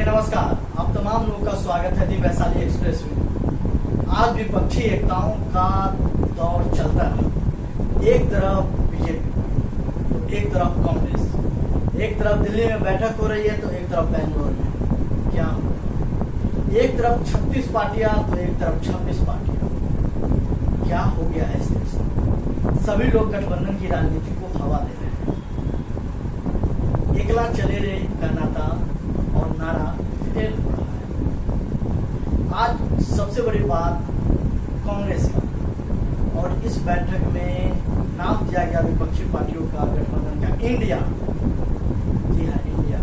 मेरे नमस्कार, आप तमाम लोगों का स्वागत है दी वैशाली एक्सप्रेस में। आज विपक्षी एकताओं का दौर चलता है। एक तरफ बीजेपी, तो एक तरफ कांग्रेस, एक तरफ दिल्ली में बैठक हो रही है तो एक तरफ बेंगलोर में। क्या एक तरफ 36 पार्टियां तो एक तरफ 26 पार्टियां। क्या हो गया है इस देश में? सभी लोग गठबंधन की राजनीति को हवा दे रहे हैं। एकला चले रे का नाता और नारा फेल हो रहा है। आज सबसे बड़ी बात कांग्रेस का, और इस बैठक में नाम दिया गया विपक्षी पार्टियों का गठबंधन का इंडिया। जी हाँ, इंडिया।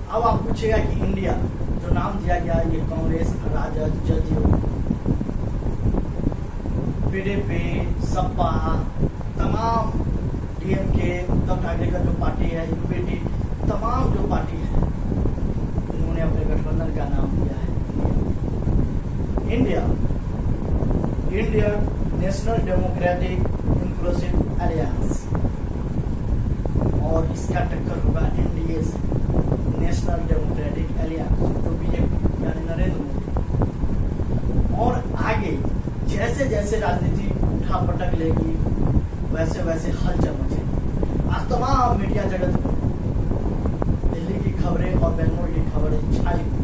अब आप पूछेगा कि इंडिया जो नाम दिया गया ये कांग्रेस, राजद, जदयू, पीडीपी, सपा, तमाम डीएमके, उद्धव ठाकरे का जो पार्टी है, यूपीटी, तमाम जो पार्टी है, इन्होंने अपने गठबंधन का नाम दिया है India. India national democratic inclusive alliance, और इसका टक्कर होगा एनडीए से, नेशनल डेमोक्रेटिक अलायंस, जो बीजेपी यानी नरेंद्र मोदी। और आगे जैसे जैसे राजनीति उठा पटक लेगी वैसे वैसे हलचल मचेगी। आज तमाम मीडिया जगत में दिल्ली की खबरें और बेंगलोर की खबरें छाई हुई।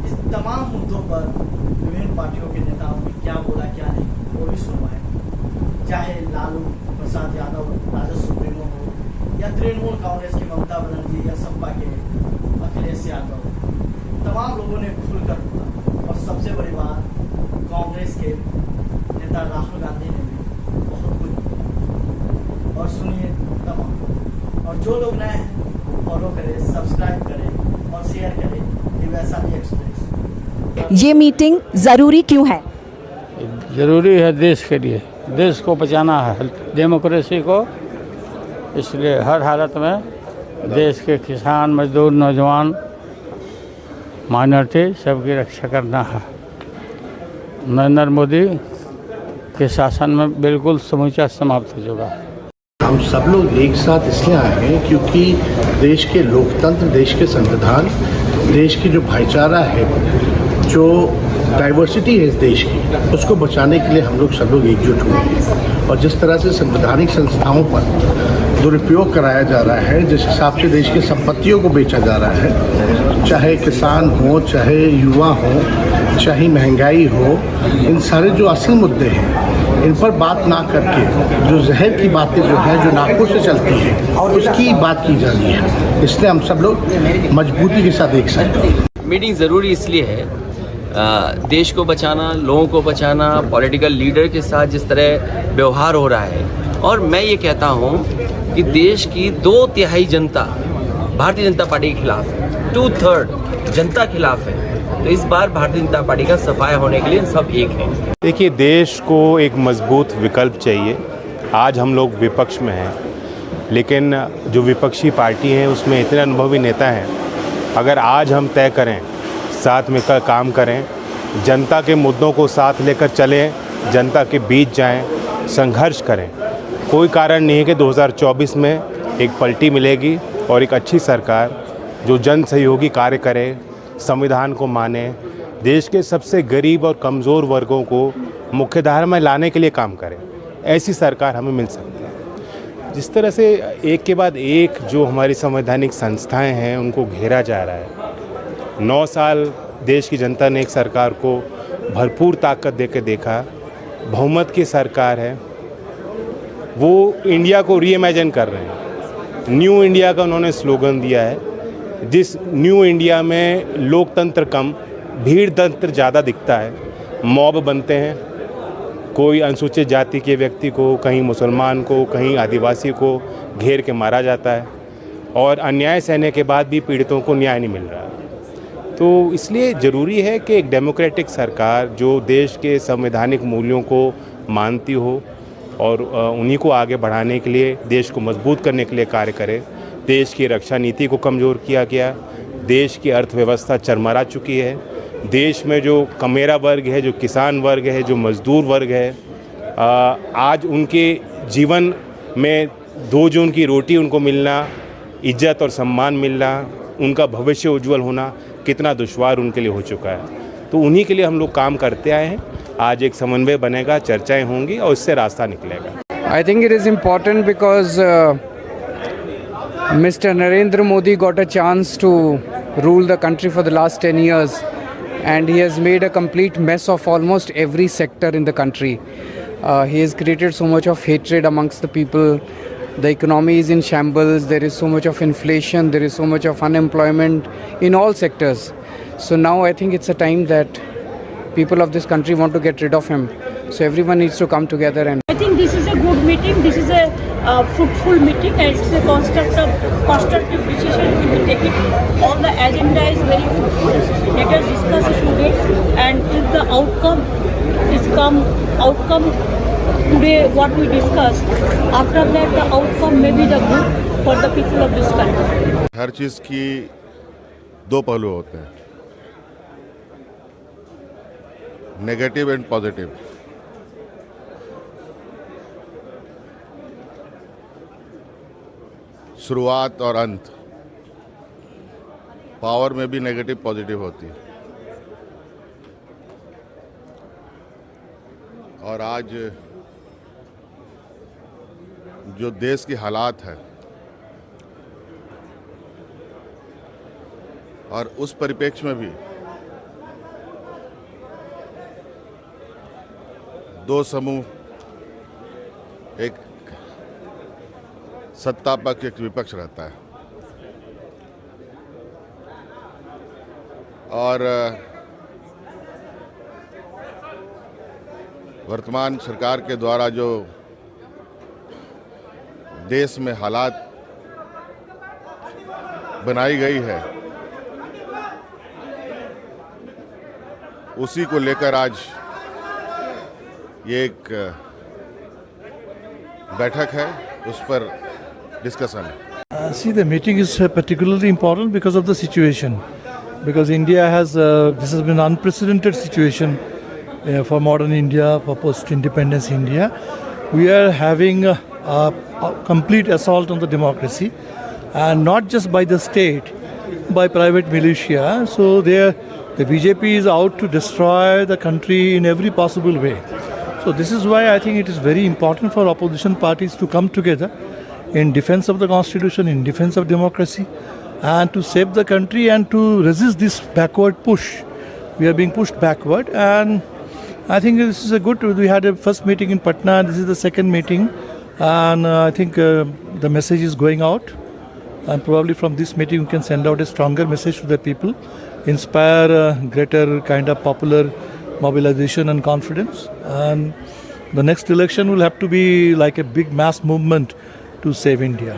इस तमाम मुद्दों पर विभिन्न पार्टियों के नेताओं ने क्या बोला क्या नहीं वो भी सुनवाए। चाहे लालू प्रसाद यादव राजद सुप्रीमो हो, या तृणमूल कांग्रेस की ममता बनर्जी, या सपा के अखिलेश यादव, तमाम लोगों ने खुलकर बोला। और सबसे बड़ी बात, कांग्रेस के नेता राहुल गांधी ने भी बहुत कुछ बोला। और सुनिए तमाम, और जो लोग नए हैं फॉलो करें, सब्सक्राइब करें और शेयर करें दी वैशाली एक्सप्रेस। ये मीटिंग जरूरी क्यों है? ज़रूरी है देश के लिए, देश को बचाना है, डेमोक्रेसी को। इसलिए हर हालत में देश के किसान, मजदूर, नौजवान, माइनॉरिटी सबकी रक्षा करना है। नरेंद्र मोदी के शासन में बिल्कुल समूचा समाप्त हो चुका है। हम सब लोग एक साथ इसलिए आए हैं क्योंकि देश के लोकतंत्र, देश के संविधान, देश की जो भाईचारा है, जो डाइवर्सिटी है इस देश की, उसको बचाने के लिए हम लोग सब लोग एकजुट हुए हैं। और जिस तरह से संवैधानिक संस्थाओं पर दुरुपयोग कराया जा रहा है, जिस हिसाब से देश की संपत्तियों को बेचा जा रहा है, चाहे किसान हो, चाहे युवा हो, चाहे महंगाई हो, इन सारे जो असल मुद्दे हैं इन पर बात ना करके जो जहर की बातें जो है, जो नाकों से चलती हैं, उसकी बात की जा रही है। इसलिए हम सब लोग मजबूती के साथ एक साथ हैं। मीटिंग ज़रूरी इसलिए है, देश को बचाना, लोगों को बचाना, पॉलिटिकल लीडर के साथ जिस तरह व्यवहार हो रहा है। और मैं ये कहता हूँ कि देश की 2/3 जनता भारतीय जनता पार्टी के खिलाफ है, 2/3 जनता खिलाफ है। तो इस बार भारतीय जनता पार्टी का सफाया होने के लिए सब एक हैं। देखिए, देश को एक मजबूत विकल्प चाहिए। आज हम लोग विपक्ष में हैं, लेकिन जो विपक्षी पार्टी है उसमें इतने अनुभवी नेता हैं। अगर आज हम तय करें, साथ मिलकर काम करें, जनता के मुद्दों को साथ लेकर चलें, जनता के बीच जाएं, संघर्ष करें, कोई कारण नहीं है कि 2024 में एक पलटी मिलेगी और एक अच्छी सरकार जो जन सहयोगी कार्य करे, संविधान को माने, देश के सबसे गरीब और कमज़ोर वर्गों को मुख्यधारा में लाने के लिए काम करे, ऐसी सरकार हमें मिल सकती है। जिस तरह से एक के बाद एक जो हमारी संवैधानिक संस्थाएं हैं उनको घेरा जा रहा है। 9 साल देश की जनता ने एक सरकार को भरपूर ताकत देकर देखा, बहुमत की सरकार है, वो इंडिया को रीइमेजिन कर रहे हैं। न्यू इंडिया का उन्होंने स्लोगन दिया है, जिस न्यू इंडिया में लोकतंत्र कम, भीड़ तंत्र ज़्यादा दिखता है। मॉब बनते हैं, कोई अनुसूचित जाति के व्यक्ति को, कहीं मुसलमान को, कहीं आदिवासी को घेर के मारा जाता है, और अन्याय सहने के बाद भी पीड़ितों को न्याय नहीं मिल रहा। तो इसलिए ज़रूरी है कि एक डेमोक्रेटिक सरकार जो देश के संवैधानिक मूल्यों को मानती हो और उन्हीं को आगे बढ़ाने के लिए, देश को मजबूत करने के लिए कार्य करे। देश की रक्षा नीति को कमज़ोर किया गया, देश की अर्थव्यवस्था चरमरा चुकी है, देश में जो कमेरा वर्ग है, जो किसान वर्ग है, जो मज़दूर वर्ग है, आज उनके जीवन में 2 जून की रोटी उनको मिलना इज्जत और सम्मान मिलना, उनका भविष्य उज्जवल होना कितना दुश्वार उनके लिए हो चुका है। तो उन्हीं के लिए हम लोग काम करते आए हैं। आज एक समन्वय बनेगा, चर्चाएं होंगी और इससे रास्ता निकलेगा। I think it is important because Mr. Narendra Modi got a chance to rule the country for the last 10 years and he has made a complete mess of almost every sector in the country. He has created so much of hatred amongst the people. The economy is in shambles. There is so much of inflation. There is so much of unemployment in all sectors. So now I think it's a time that people of this country want to get rid of him. So everyone needs to come together and I think this is a good meeting. This is a fruitful meeting, and it's a constructive decision to be taken. All the agenda is very fruitful. Let us discuss it today, and if the outcome today what we discussed, after that the outcome may be the good for the people of this country. हर चीज़ की दो पहलू होते हैं, negative and positive. शुरुआत और अंत, power में भी नेगेटिव पॉजिटिव होती है। और आज जो देश की हालात है और उस परिप्रेक्ष्य में भी दो समूह, एक सत्ता पक्ष एक विपक्ष रहता है। और वर्तमान सरकार के द्वारा जो देश में हालात बनाई गई है, उसी को लेकर आज ये एक बैठक है, उस पर discussion. See, the meeting is particularly important because of the situation. Because India has, this has been an unprecedented situation for modern India, for post-independence India. We are having a complete assault on the democracy, and not just by the state, by private militia. So the BJP is out to destroy the country in every possible way. So this is why I think it is very important for opposition parties to come together in defense of the constitution, in defense of democracy, and to save the country and to resist this backward push. We are being pushed backward, and I think this is a good. We had a first meeting in Patna. This is the second meeting, and I think the message is going out. And probably from this meeting, we can send out a stronger message to the people, inspire greater kind of popular mobilization and confidence. And the next election will have to be like a big mass movement to save India.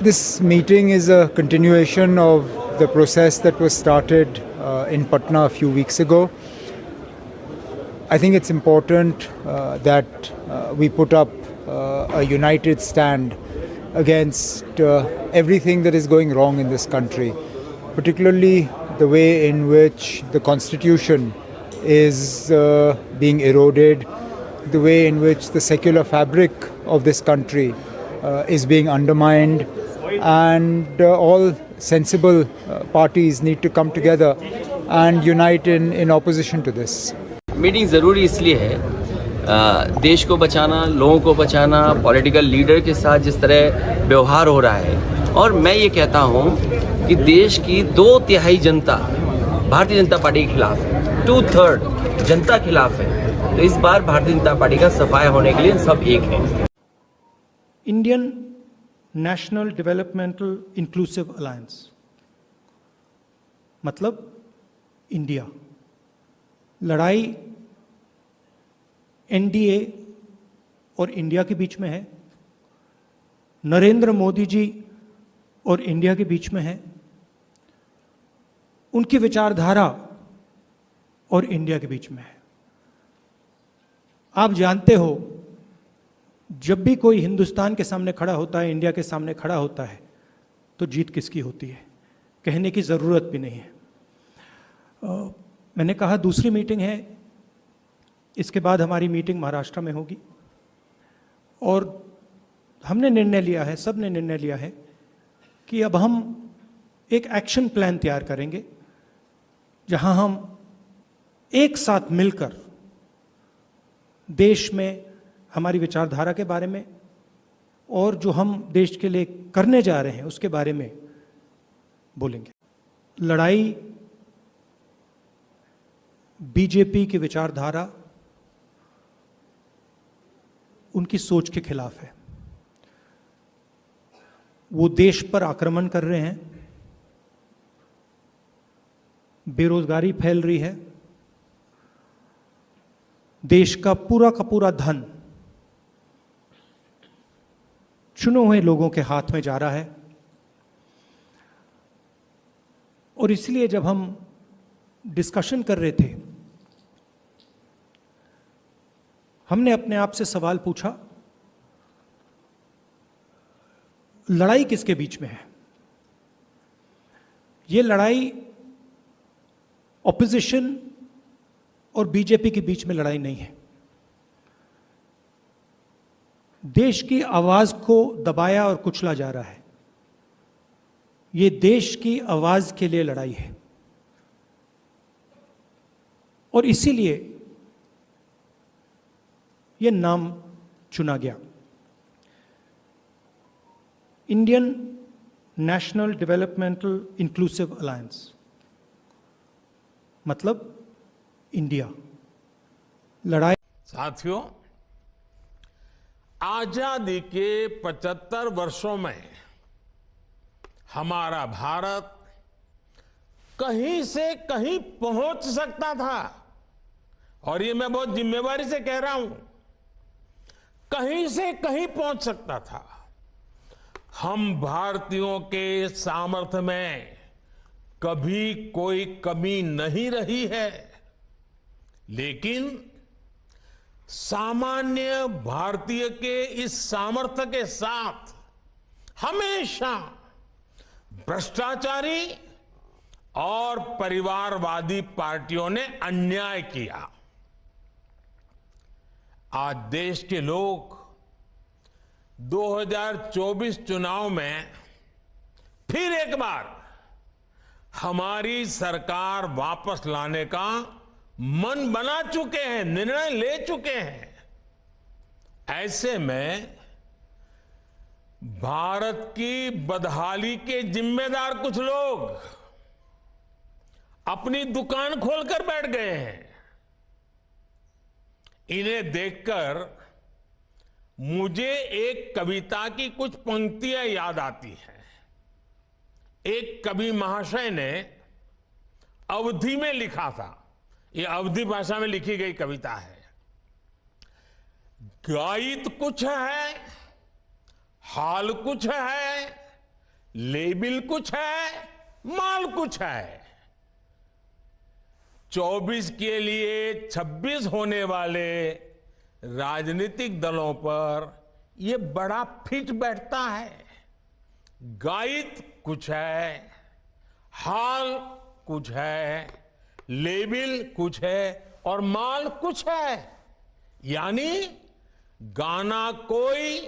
This meeting is a continuation of the process that was started in Patna a few weeks ago. I think it's important that we put up a united stand against everything that is going wrong in this country, particularly the way in which the constitution is being eroded, the way in which the secular fabric of this country is being undermined, and all sensible parties need to come together and unite in opposition to this. Meeting ज़रूरी इसलिए है, देश को बचाना, लोगों को बचाना, political leader के साथ जिस तरह व्यवहार हो रहा है, और मैं ये कहता हूँ कि देश की 2/3 जनता भारतीय जनता पार्टी के खिलाफ है, 2/3 जनता खिलाफ है। तो इस बार भारतीय जनता पार्टी का सफाया होने के लिए सब एक हैं। Indian National Developmental Inclusive Alliance मतलब इंडिया। लड़ाई एनडीए और इंडिया के बीच में है, नरेंद्र मोदी जी और इंडिया के बीच में है, उनकी विचारधारा और इंडिया के बीच में है। आप जानते हो, जब भी कोई हिंदुस्तान के सामने खड़ा होता है, इंडिया के सामने खड़ा होता है, तो जीत किसकी होती है, कहने की ज़रूरत भी नहीं है। मैंने कहा दूसरी मीटिंग है, इसके बाद हमारी मीटिंग महाराष्ट्र में होगी, और हमने निर्णय लिया है, सब ने निर्णय लिया है कि अब हम एक एक्शन प्लान तैयार करेंगे जहां हम एक साथ मिलकर देश में हमारी विचारधारा के बारे में और जो हम देश के लिए करने जा रहे हैं उसके बारे में बोलेंगे। लड़ाई बीजेपी की विचारधारा, उनकी सोच के खिलाफ है। वो देश पर आक्रमण कर रहे हैं, बेरोजगारी फैल रही है, देश का पूरा धन चुने हुए लोगों के हाथ में जा रहा है। और इसलिए जब हम डिस्कशन कर रहे थे, हमने अपने आप से सवाल पूछा, लड़ाई किसके बीच में है? ये लड़ाई ऑपोजिशन और बीजेपी के बीच में लड़ाई नहीं है। देश की आवाज को दबाया और कुचला जा रहा है। ये देश की आवाज के लिए लड़ाई है और इसीलिए ये नाम चुना गया, Indian national developmental inclusive alliance, मतलब इंडिया। लड़ाई साथियों, आजादी के 75 वर्षों में हमारा भारत कहीं से कहीं पहुंच सकता था, और ये मैं बहुत जिम्मेवारी से कह रहा हूं, कहीं से कहीं पहुंच सकता था। हम भारतीयों के सामर्थ्य में कभी कोई कमी नहीं रही है, लेकिन सामान्य भारतीय के इस सामर्थ्य के साथ हमेशा भ्रष्टाचारी और परिवारवादी पार्टियों ने अन्याय किया। आज देश के लोग 2024 चुनाव में फिर एक बार हमारी सरकार वापस लाने का मन बना चुके हैं, निर्णय ले चुके हैं। ऐसे में भारत की बदहाली के जिम्मेदार कुछ लोग अपनी दुकान खोलकर बैठ गए हैं। इन्हें देखकर मुझे एक कविता की कुछ पंक्तियां याद आती हैं। एक कवि महाशय ने अवधी में लिखा था, ये अवधी भाषा में लिखी गई कविता है। गायित कुछ है, हाल कुछ है, लेबिल कुछ है, माल कुछ है। 24 के लिए 26 होने वाले राजनीतिक दलों पर यह बड़ा फिट बैठता है। गायित कुछ है, हाल कुछ है, लेबिल कुछ है और माल कुछ है। यानी गाना कोई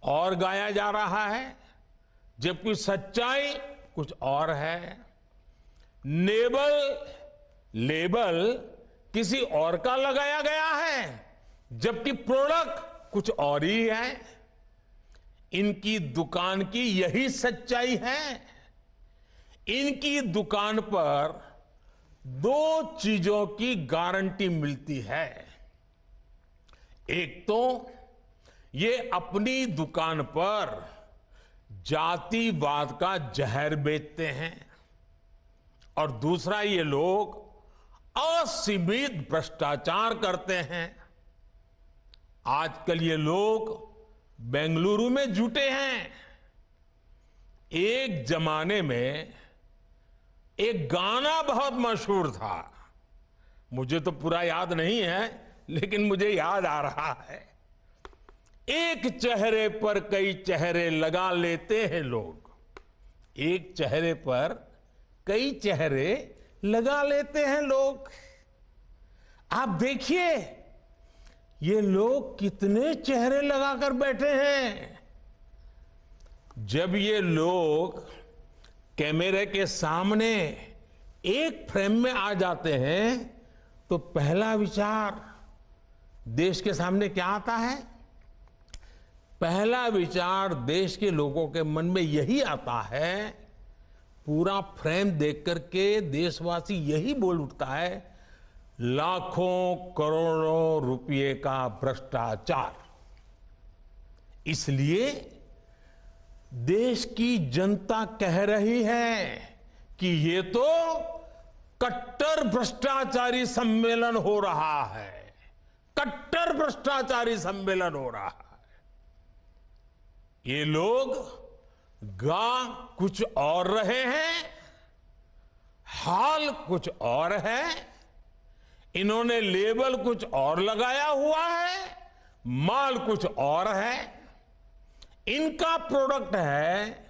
और गाया जा रहा है, जबकि सच्चाई कुछ और है। लेबल किसी और का लगाया गया है, जबकि प्रोडक्ट कुछ और ही है। इनकी दुकान की यही सच्चाई है। इनकी दुकान पर 2 चीजों की गारंटी मिलती है। एक तो ये अपनी दुकान पर जातिवाद का जहर बेचते हैं, और दूसरा ये लोग असीमित भ्रष्टाचार करते हैं। आजकल ये लोग बेंगलुरु में जुटे हैं। एक जमाने में एक गाना बहुत मशहूर था, मुझे तो पूरा याद नहीं है, लेकिन मुझे याद आ रहा है। एक चेहरे पर कई चेहरे लगा लेते हैं लोग, एक चेहरे पर कई चेहरे लगा लेते हैं लोग। आप देखिए ये लोग कितने चेहरे लगाकर बैठे हैं। जब ये लोग कैमरे के सामने एक फ्रेम में आ जाते हैं तो पहला विचार देश के सामने क्या आता है? पहला विचार देश के लोगों के मन में यही आता है, पूरा फ्रेम देख करके देशवासी यही बोल उठता है, लाखों करोड़ों रुपए का भ्रष्टाचार। इसलिए देश की जनता कह रही है कि ये तो कट्टर भ्रष्टाचारी सम्मेलन हो रहा है, कट्टर भ्रष्टाचारी सम्मेलन हो रहा है। ये लोग गा कुछ और रहे हैं, हाल कुछ और है, इन्होंने लेबल कुछ और लगाया हुआ है, माल कुछ और है। इनका प्रोडक्ट है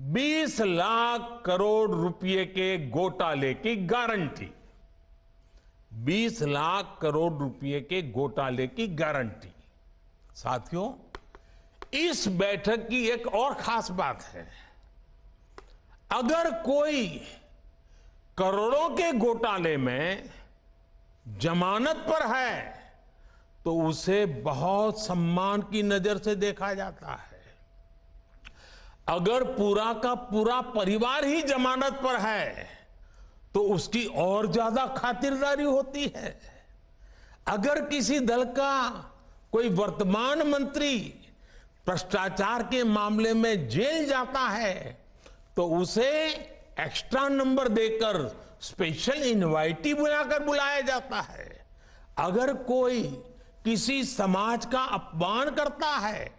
20 लाख करोड़ रुपए के घोटाले की गारंटी। 20 लाख करोड़ रुपए के घोटाले की गारंटी। साथियों, इस बैठक की एक और खास बात है, अगर कोई करोड़ों के घोटाले में जमानत पर है तो उसे बहुत सम्मान की नजर से देखा जाता है। अगर पूरा का पूरा परिवार ही जमानत पर है तो उसकी और ज्यादा खातिरदारी होती है। अगर किसी दल का कोई वर्तमान मंत्री भ्रष्टाचार के मामले में जेल जाता है तो उसे एक्स्ट्रा नंबर देकर स्पेशल इनवाइटी बुलाकर बुलाया जाता है। अगर कोई किसी समाज का अपमान करता है,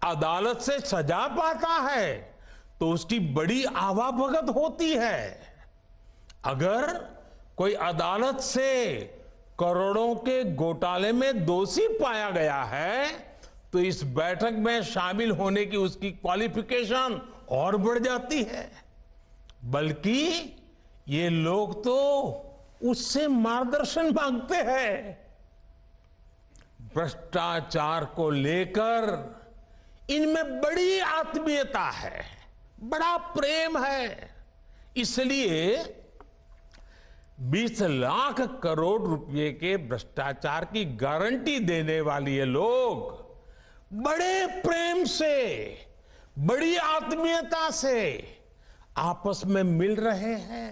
अदालत से सजा पाता है तो उसकी बड़ी आवाभगत होती है। अगर कोई अदालत से करोड़ों के घोटाले में दोषी पाया गया है तो इस बैठक में शामिल होने की उसकी क्वालिफिकेशन और बढ़ जाती है। बल्कि ये लोग तो उससे मार्गदर्शन मांगते हैं। भ्रष्टाचार को लेकर इनमें बड़ी आत्मीयता है, बड़ा प्रेम है। इसलिए 20 लाख करोड़ रुपए के भ्रष्टाचार की गारंटी देने वाले ये लोग बड़े प्रेम से, बड़ी आत्मीयता से आपस में मिल रहे हैं।